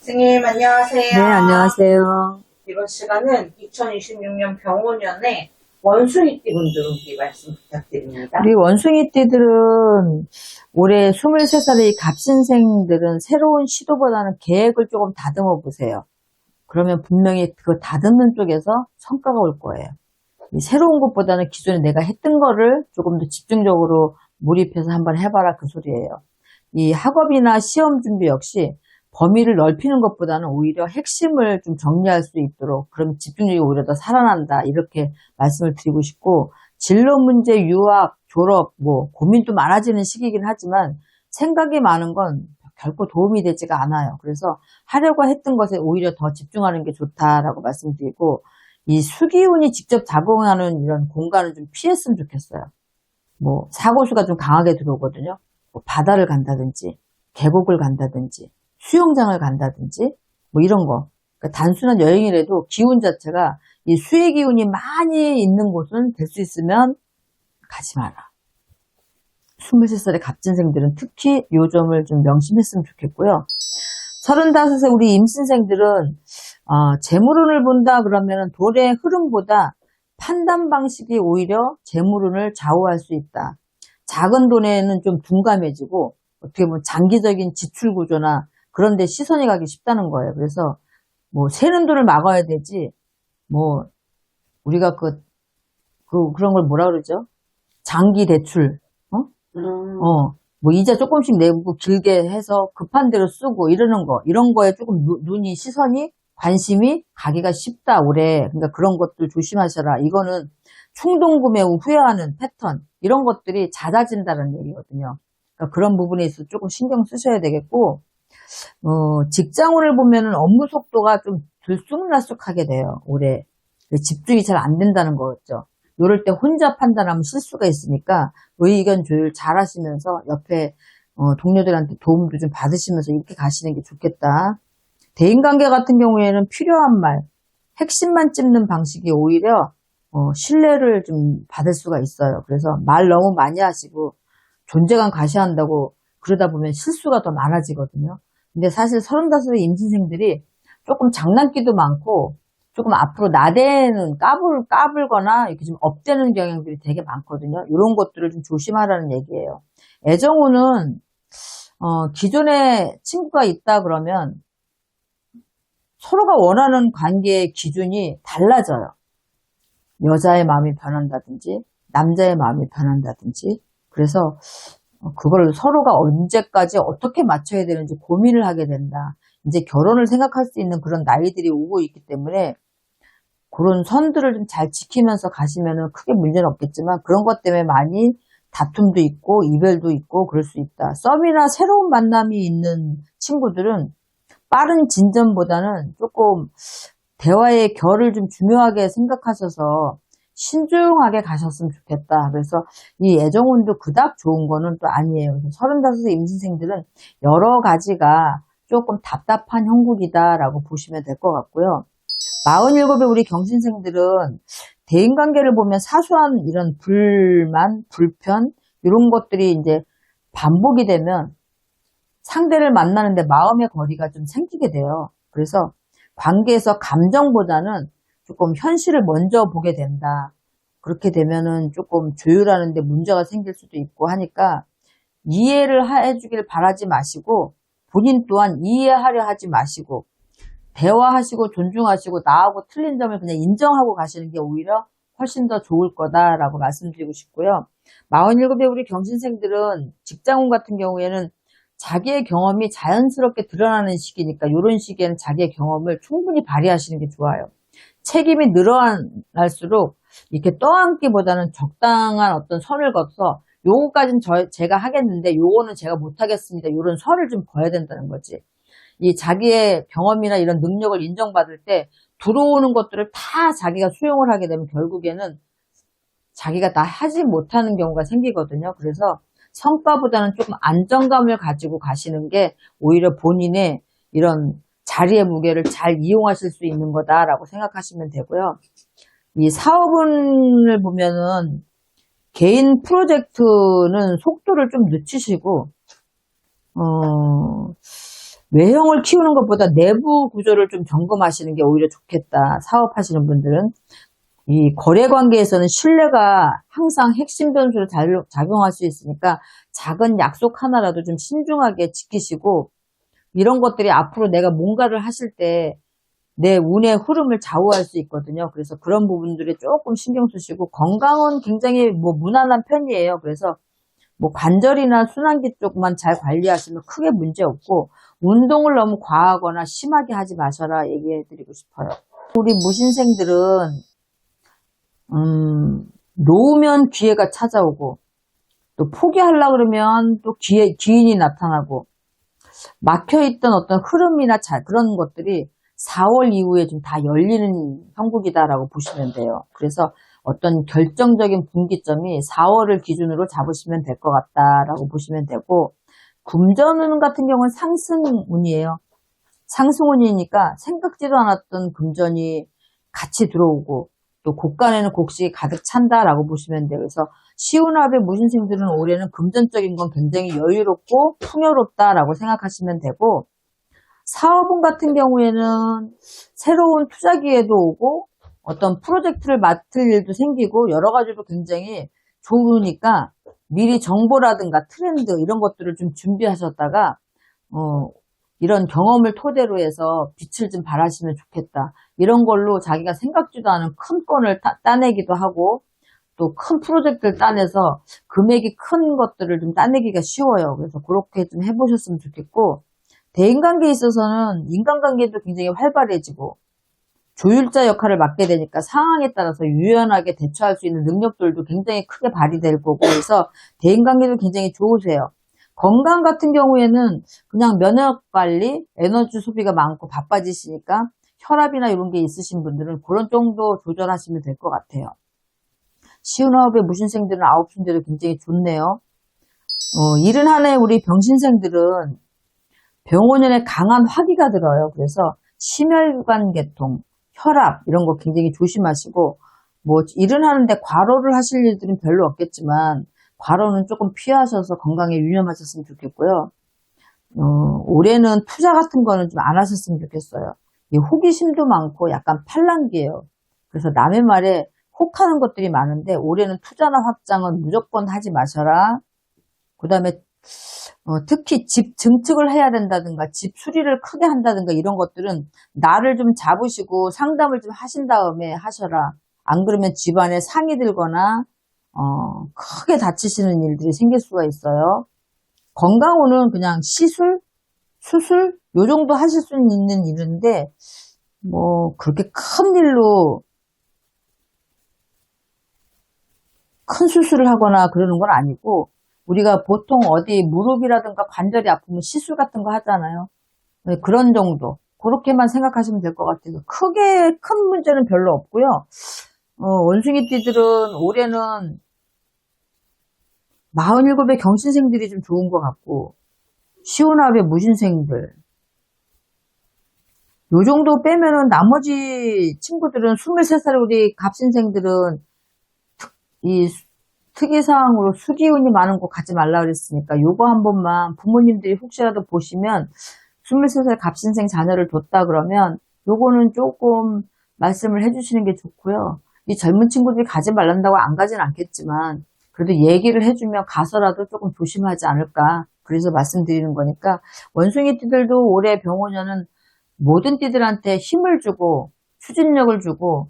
스님, 안녕하세요. 네, 안녕하세요. 이번 시간은 2026년 병오년에 원숭이띠 분들께 말씀 부탁드립니다. 우리 원숭이띠들은 올해 23살의 갑신생들은 새로운 시도보다는 계획을 조금 다듬어 보세요. 그러면 분명히 그 다듬는 쪽에서 성과가 올 거예요. 이 새로운 것보다는 기존에 내가 했던 거를 조금 더 집중적으로 몰입해서 한번 해봐라 그 소리예요. 이 학업이나 시험 준비 역시 범위를 넓히는 것보다는 오히려 핵심을 좀 정리할 수 있도록, 그럼 집중력이 오히려 더 살아난다 이렇게 말씀을 드리고 싶고, 진로 문제, 유학, 졸업, 고민도 많아지는 시기이긴 하지만 생각이 많은 건 결코 도움이 되지가 않아요. 그래서 하려고 했던 것에 오히려 더 집중하는 게 좋다라고 말씀드리고, 이 수기운이 직접 작용하는 이런 공간을 좀 피했으면 좋겠어요. 사고수가 좀 강하게 들어오거든요. 바다를 간다든지, 계곡을 간다든지, 수영장을 간다든지, 이런 거. 그러니까 단순한 여행이라도 기운 자체가 이 수의 기운이 많이 있는 곳은 될 수 있으면 가지 마라. 23살의 갑진생들은 특히 요 점을 좀 명심했으면 좋겠고요. 35세 우리 임신생들은 재물운을 본다 그러면은 돈의 흐름보다 판단 방식이 오히려 재물운을 좌우할 수 있다. 작은 돈에는 좀 둔감해지고 어떻게 보면 장기적인 지출 구조나 그런 데 시선이 가기 쉽다는 거예요. 그래서 새는 돈을 막아야 되지, 우리가 그런 걸 뭐라 그러죠? 장기 대출, 이자 조금씩 내고 길게 해서 급한 대로 쓰고 이러는 거, 이런 거에 조금 시선이, 관심이 가기가 쉽다, 올해. 그러니까 그런 것들 조심하셔라. 이거는 충동구매 후 후회하는 패턴, 이런 것들이 잦아진다는 얘기거든요. 그러니까 그런 부분에 있어서 조금 신경 쓰셔야 되겠고, 직장운을 보면은 업무 속도가 좀 들쑥날쑥하게 돼요, 올해. 집중이 잘 안 된다는 거였죠. 이럴 때 혼자 판단하면 실수가 있으니까 의견 조율 잘 하시면서 옆에 동료들한테 도움도 좀 받으시면서 이렇게 가시는 게 좋겠다. 대인관계 같은 경우에는 필요한 말, 핵심만 찝는 방식이 오히려 신뢰를 좀 받을 수가 있어요. 그래서 말 너무 많이 하시고 존재감 과시한다고 그러다 보면 실수가 더 많아지거든요. 근데 사실 35의 임신생들이 조금 장난기도 많고 조금 앞으로 나대는 까불거나 이렇게 좀 업되는 경향들이 되게 많거든요. 이런 것들을 좀 조심하라는 얘기예요. 애정운은 기존에 친구가 있다 그러면 서로가 원하는 관계의 기준이 달라져요. 여자의 마음이 변한다든지 남자의 마음이 변한다든지. 그래서 그걸 서로가 언제까지 어떻게 맞춰야 되는지 고민을 하게 된다. 이제 결혼을 생각할 수 있는 그런 나이들이 오고 있기 때문에 그런 선들을 좀 잘 지키면서 가시면은 크게 문제는 없겠지만 그런 것 때문에 많이 다툼도 있고 이별도 있고 그럴 수 있다. 썸이나 새로운 만남이 있는 친구들은 빠른 진전보다는 조금 대화의 결을 좀 중요하게 생각하셔서 신중하게 가셨으면 좋겠다. 그래서 이 애정운도 그닥 좋은 거는 또 아니에요. 35세 임신생들은 여러 가지가 조금 답답한 형국이다라고 보시면 될 것 같고요. 47의 우리 경신생들은 대인관계를 보면 사소한 이런 불만, 불편 이런 것들이 이제 반복이 되면 상대를 만나는데 마음의 거리가 좀 생기게 돼요. 그래서 관계에서 감정보다는 조금 현실을 먼저 보게 된다. 그렇게 되면은 조금 조율하는데 문제가 생길 수도 있고 하니까 이해를 해주길 바라지 마시고 본인 또한 이해하려 하지 마시고 대화하시고 존중하시고 나하고 틀린 점을 그냥 인정하고 가시는 게 오히려 훨씬 더 좋을 거다라고 말씀드리고 싶고요. 47의 우리 경신생들은 직장운 같은 경우에는 자기의 경험이 자연스럽게 드러나는 시기니까 이런 시기에는 자기의 경험을 충분히 발휘하시는 게 좋아요. 책임이 늘어날수록 이렇게 떠안기보다는 적당한 어떤 선을 거서 요거까지는 제가 하겠는데 요거는 제가 못하겠습니다. 이런 선을 좀 그어야 된다는 거지. 이 자기의 경험이나 이런 능력을 인정받을 때 들어오는 것들을 다 자기가 수용을 하게 되면 결국에는 자기가 다 하지 못하는 경우가 생기거든요. 그래서 성과보다는 조금 안정감을 가지고 가시는 게 오히려 본인의 이런 자리의 무게를 잘 이용하실 수 있는 거다라고 생각하시면 되고요. 이 사업운을 보면은 개인 프로젝트는 속도를 좀 늦추시고 외형을 키우는 것보다 내부 구조를 좀 점검하시는 게 오히려 좋겠다. 사업하시는 분들은. 이 거래 관계에서는 신뢰가 항상 핵심 변수로 작용할 수 있으니까 작은 약속 하나라도 좀 신중하게 지키시고, 이런 것들이 앞으로 내가 뭔가를 하실 때 내 운의 흐름을 좌우할 수 있거든요. 그래서 그런 부분들에 조금 신경 쓰시고, 건강은 굉장히 무난한 편이에요. 그래서 관절이나 순환기 쪽만 잘 관리하시면 크게 문제 없고, 운동을 너무 과하거나 심하게 하지 마셔라 얘기해 드리고 싶어요. 우리 무신생들은 놓으면 기회가 찾아오고, 또 포기하려고 그러면 또 기인이 나타나고, 막혀있던 어떤 흐름이나 그런 것들이 4월 이후에 좀 다 열리는 형국이다라고 보시면 돼요. 그래서 어떤 결정적인 분기점이 4월을 기준으로 잡으시면 될 것 같다라고 보시면 되고, 금전운 같은 경우는 상승운이에요. 상승운이니까 생각지도 않았던 금전이 같이 들어오고, 또 곡간에는 곡식이 가득 찬다라고 보시면 돼요. 그래서 시운합의 무신생들은 올해는 금전적인 건 굉장히 여유롭고 풍요롭다라고 생각하시면 되고, 사업운 같은 경우에는 새로운 투자 기회도 오고 어떤 프로젝트를 맡을 일도 생기고 여러 가지로 굉장히 좋으니까 미리 정보라든가 트렌드 이런 것들을 좀 준비하셨다가 이런 경험을 토대로 해서 빛을 좀 발하시면 좋겠다. 이런 걸로 자기가 생각지도 않은 큰 건을 따내기도 하고, 또 큰 프로젝트를 따내서 금액이 큰 것들을 좀 따내기가 쉬워요. 그래서 그렇게 좀 해보셨으면 좋겠고, 대인관계에 있어서는 인간관계도 굉장히 활발해지고 조율자 역할을 맡게 되니까 상황에 따라서 유연하게 대처할 수 있는 능력들도 굉장히 크게 발휘될 거고, 그래서 대인관계도 굉장히 좋으세요. 건강 같은 경우에는 그냥 면역관리, 에너지 소비가 많고 바빠지시니까 혈압이나 이런 게 있으신 분들은 그런 정도 조절하시면 될 것 같아요. 시운합의 무신생들은 아홉신대도 굉장히 좋네요. 이른 한 해 우리 병신생들은 병원연에 강한 화기가 들어요. 그래서 심혈관 계통, 혈압 이런 거 굉장히 조심하시고, 일을 하는데 과로를 하실 일들은 별로 없겠지만 과로는 조금 피하셔서 건강에 유념하셨으면 좋겠고요. 올해는 투자 같은 거는 좀 안 하셨으면 좋겠어요. 호기심도 많고 약간 팔랑귀예요. 그래서 남의 말에 혹하는 것들이 많은데 올해는 투자나 확장은 무조건 하지 마셔라. 그 다음에 특히 집 증축을 해야 된다든가 집 수리를 크게 한다든가 이런 것들은 나를 좀 잡으시고 상담을 좀 하신 다음에 하셔라. 안 그러면 집안에 상이 들거나 크게 다치시는 일들이 생길 수가 있어요. 건강운은 그냥 시술, 수술 요 정도 하실 수 있는 일인데 그렇게 큰 일로 큰 수술을 하거나 그러는 건 아니고, 우리가 보통 어디 무릎이라든가 관절이 아프면 시술 같은 거 하잖아요. 네, 그런 정도. 그렇게만 생각하시면 될 것 같아요. 크게 큰 문제는 별로 없고요. 원숭이띠들은 올해는 47의 경신생들이 좀 좋은 것 같고, 시운합의 무신생들. 요 정도 빼면은 나머지 친구들은 23살 우리 갑신생들은 이 특이사항으로 수기운이 많은 거 가지 말라 그랬으니까 요거 한 번만 부모님들이 혹시라도 보시면 23살 갑신생 자녀를 뒀다 그러면 요거는 조금 말씀을 해주시는 게 좋고요. 이 젊은 친구들이 가지 말란다고 안 가진 않겠지만 그래도 얘기를 해주면 가서라도 조금 조심하지 않을까, 그래서 말씀드리는 거니까, 원숭이 띠들도 올해 병원년은 모든 띠들한테 힘을 주고 추진력을 주고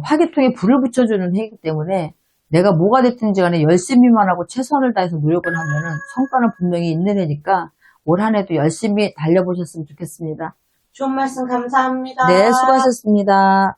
화기통에 불을 붙여주는 해이기 때문에 내가 뭐가 됐든지 간에 열심히만 하고 최선을 다해서 노력을 하면은 성과는 분명히 있는 애니까 올 한 해도 열심히 달려보셨으면 좋겠습니다. 좋은 말씀 감사합니다. 네, 수고하셨습니다.